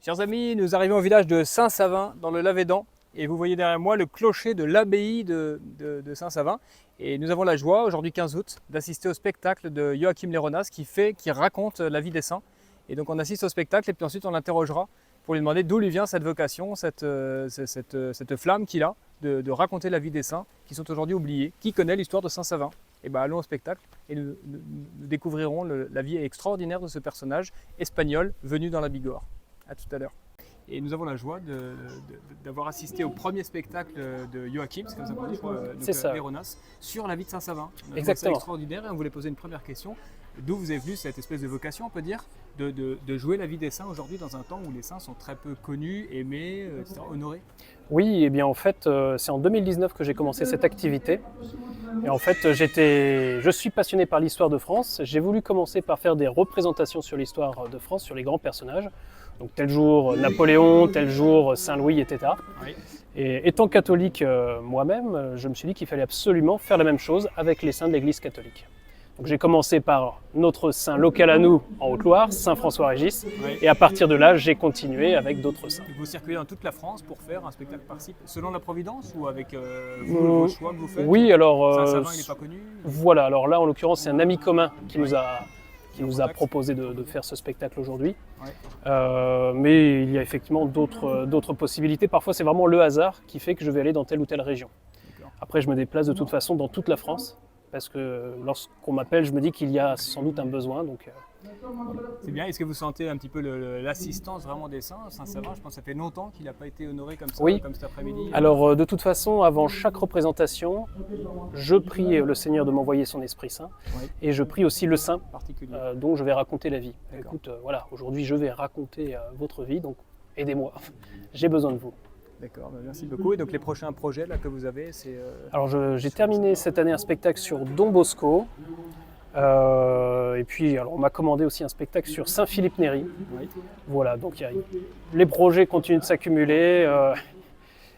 Chers amis, nous arrivons au village de Saint-Savin, dans le Lavédan, et vous voyez derrière moi le clocher de l'abbaye de Saint-Savin. Et nous avons la joie, aujourd'hui 15 août, d'assister au spectacle de Joachim Léronas qui raconte la vie des saints. Et donc on assiste au spectacle et puis ensuite on l'interrogera pour lui demander d'où lui vient cette vocation, cette flamme qu'il a de raconter la vie des saints qui sont aujourd'hui oubliés. Qui connaît l'histoire de Saint-Savin? Et bien allons au spectacle et nous découvrirons la vie extraordinaire de ce personnage espagnol venu dans la Bigorre. À tout à l'heure. Et nous avons la joie d'avoir assisté au premier spectacle de Joachim, c'est comme ça qu'on dit, je crois, Léronas, sur la vie de Saint-Savin. Exactement. C'est extraordinaire et on voulait poser une première question. D'où vous est venue cette espèce de vocation, on peut dire, de jouer la vie des saints aujourd'hui dans un temps où les saints sont très peu connus, aimés, etc., honorés? Oui, et bien en fait, c'est en 2019 que j'ai commencé cette activité. Et en fait, je suis passionné par l'histoire de France. J'ai voulu commencer par faire des représentations sur l'histoire de France, sur les grands personnages. Donc tel jour Napoléon, tel jour Saint-Louis, etc. Oui. Et étant catholique moi-même, je me suis dit qu'il fallait absolument faire la même chose avec les saints de l'Église catholique. Donc j'ai commencé par notre saint local à nous en Haute-Loire, Saint François-Régis, Oui. et à partir de là, j'ai continué avec d'autres saints. Vous circulez dans toute la France pour faire un spectacle par-ci, selon la Providence ou avec vos choix que vous faites? Oui, alors Saint-Savin, il n'est pas connu? voilà, alors là en l'occurrence c'est un ami commun qui nous a proposé de faire ce spectacle aujourd'hui. Ouais. Mais il y a effectivement d'autres possibilités. Parfois c'est vraiment le hasard qui fait que je vais aller dans telle ou telle région. Après je me déplace de toute façon dans toute la France, parce que lorsqu'on m'appelle, je me dis qu'il y a sans doute un besoin. Donc, c'est bien. Est-ce que vous sentez un petit peu l'assistance vraiment des saints? Saint-Savin, je pense que ça fait longtemps qu'il n'a pas été honoré comme ça, oui. Comme cet après-midi. Alors de toute façon, avant chaque représentation, je prie le Seigneur de m'envoyer son Esprit Saint, Oui. et je prie aussi le Saint Particulier. dont je vais raconter la vie. D'accord. Écoute, voilà, aujourd'hui je vais raconter votre vie, donc aidez-moi, j'ai besoin de vous. D'accord, merci beaucoup. Et donc les prochains projets là, que vous avez, c'est... Alors j'ai terminé cette année un spectacle sur Don Bosco, et puis alors, on m'a commandé aussi un spectacle sur Saint-Philippe Néri. Oui. Voilà, donc les projets continuent de s'accumuler,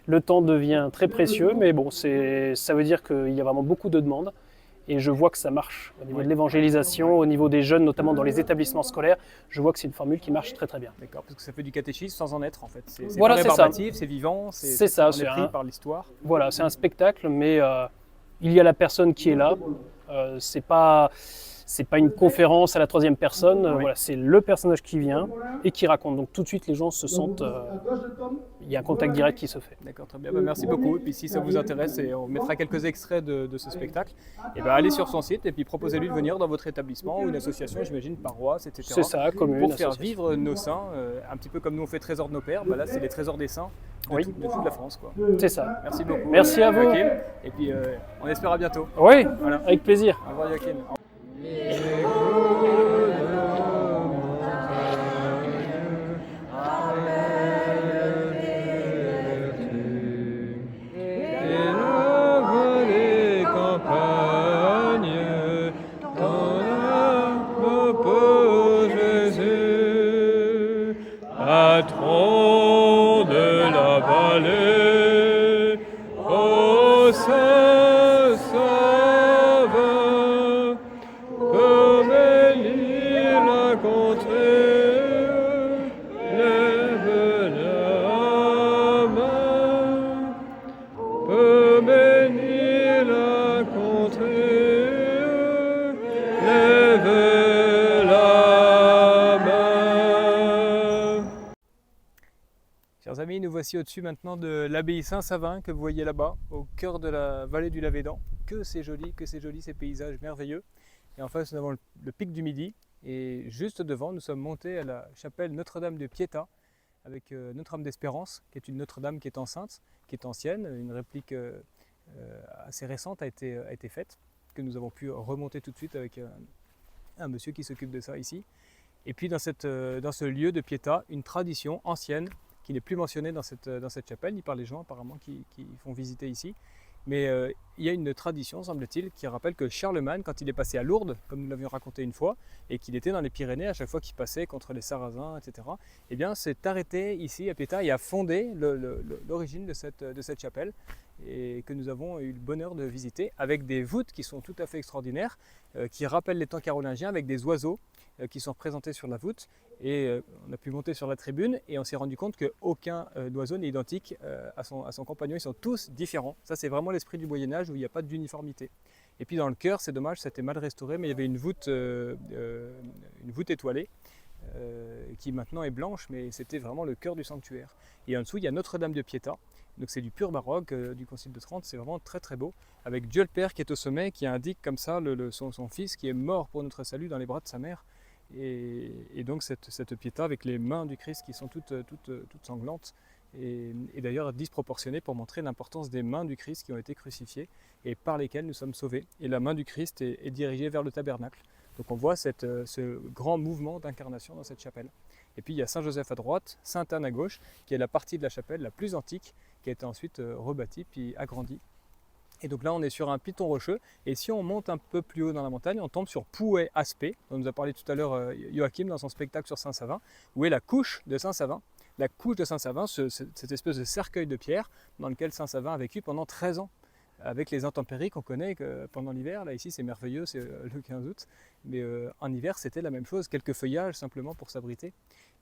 le temps devient très précieux, mais bon, ça veut dire qu'il y a vraiment beaucoup de demandes. Et je vois que ça marche au niveau de l'évangélisation, au niveau des jeunes, notamment dans les établissements scolaires. Je vois que c'est une formule qui marche très très bien. D'accord, parce que ça fait du catéchisme sans en être en fait. C'est Voilà, pas c'est rébarbatif, c'est vivant, C'est ça, on est c'est pris par l'histoire. Voilà, c'est un spectacle, mais il y a la personne qui est là. C'est pas une conférence à la troisième personne. Oui. Voilà, c'est le personnage qui vient et qui raconte. Donc tout de suite, les gens se sentent. Il y a un contact direct qui se fait. D'accord, très bien. Merci beaucoup. Et puis si ça vous intéresse, et on mettra quelques extraits de ce spectacle, et allez sur son site et puis proposez-lui de venir dans votre établissement ou une association, j'imagine, paroisse, etc. C'est ça, commune, pour faire association. vivre nos saints, un petit peu comme nous on fait Trésor de nos pères. Là, c'est les trésors des saints de toute la France, quoi. C'est ça. Merci beaucoup. Merci à vous. Joachim. Et puis on espère à bientôt. Oui, Voilà. avec plaisir. Au revoir Joachim. Patron de la vallée, ô Saint-Savin, peut bénir la contrée, lève la main, peut bénir la contrée, lève la main. Chers amis, nous voici au-dessus maintenant de l'abbaye Saint-Savin que vous voyez là-bas, au cœur de la vallée du Lavédan. Que c'est joli ces paysages merveilleux. Et en face, nous avons le pic du Midi. Et juste devant, nous sommes montés à la chapelle Notre-Dame de Pietà, avec Notre-Dame d'Espérance, qui est une Notre-Dame qui est enceinte, qui est ancienne. Une réplique assez récente a été faite, que nous avons pu remonter tout de suite avec un monsieur qui s'occupe de ça ici. Et puis dans ce lieu de Pietà, une tradition ancienne qui n'est plus mentionnée dans cette chapelle, ni par les gens apparemment qui font visiter ici. Mais il y a une tradition, semble-t-il, qui rappelle que Charlemagne, quand il est passé à Lourdes, comme nous l'avions raconté une fois, et qu'il était dans les Pyrénées à chaque fois qu'il passait contre les Sarrasins, etc., eh bien, s'est arrêté ici à Pietà et a fondé l'origine de cette chapelle, et que nous avons eu le bonheur de visiter, avec des voûtes qui sont tout à fait extraordinaires, qui rappellent les temps carolingiens, avec des oiseaux qui sont représentés sur la voûte. Et on a pu monter sur la tribune et on s'est rendu compte qu'aucun oiseau n'est identique à son compagnon. Ils sont tous différents. Ça, c'est vraiment l'esprit du Moyen-Âge où il n'y a pas d'uniformité. Et puis dans le chœur, c'est dommage, ça a été mal restauré, mais il y avait une voûte étoilée qui maintenant est blanche, mais c'était vraiment le cœur du sanctuaire. Et en dessous, il y a Notre-Dame de Pietà. Donc c'est du pur baroque du Concile de Trente, c'est vraiment très très beau, avec Dieu le Père qui est au sommet, qui indique comme ça son fils qui est mort pour notre salut dans les bras de sa mère. Et donc cette Pietà avec les mains du Christ qui sont toutes sanglantes, et d'ailleurs disproportionnées pour montrer l'importance des mains du Christ qui ont été crucifiées et par lesquelles nous sommes sauvés. Et la main du Christ est dirigée vers le tabernacle. Donc on voit ce grand mouvement d'incarnation dans cette chapelle. Et puis il y a Saint-Joseph à droite, Sainte-Anne à gauche, qui est la partie de la chapelle la plus antique, qui a été ensuite rebâtie puis agrandie. Et donc là on est sur un piton rocheux, et si on monte un peu plus haut dans la montagne, on tombe sur Pouet-Aspet, dont nous a parlé tout à l'heure Joachim dans son spectacle sur Saint-Savin, où est la couche de Saint-Savin. La couche de Saint-Savin, cette espèce de cercueil de pierre dans lequel Saint-Savin a vécu pendant 13 ans. Avec les intempéries qu'on connaît pendant l'hiver, là ici c'est merveilleux, c'est le 15 août, mais en hiver c'était la même chose, quelques feuillages simplement pour s'abriter.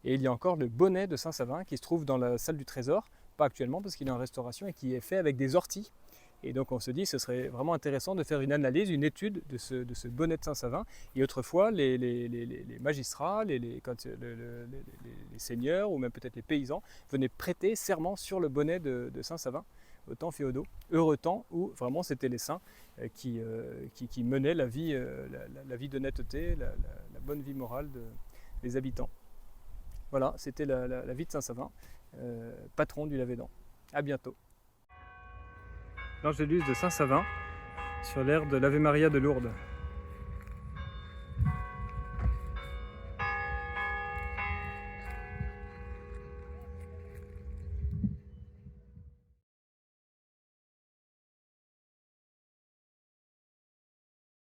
Et il y a encore le bonnet de Saint-Savin qui se trouve dans la salle du trésor, pas actuellement parce qu'il est en restauration, et qui est fait avec des orties. Et donc on se dit ce serait vraiment intéressant de faire une analyse, une étude de ce bonnet de Saint-Savin. Et autrefois les magistrats, les seigneurs ou même peut-être les paysans venaient prêter serment sur le bonnet de Saint-Savin au temps féodaux, heureux temps où vraiment c'était les saints qui menaient la vie d'honnêteté, la bonne vie morale des habitants. Voilà, c'était la vie de Saint-Savin, patron du Lavédan. À bientôt. L'Angélus de Saint-Savin sur l'air de l'Ave Maria de Lourdes.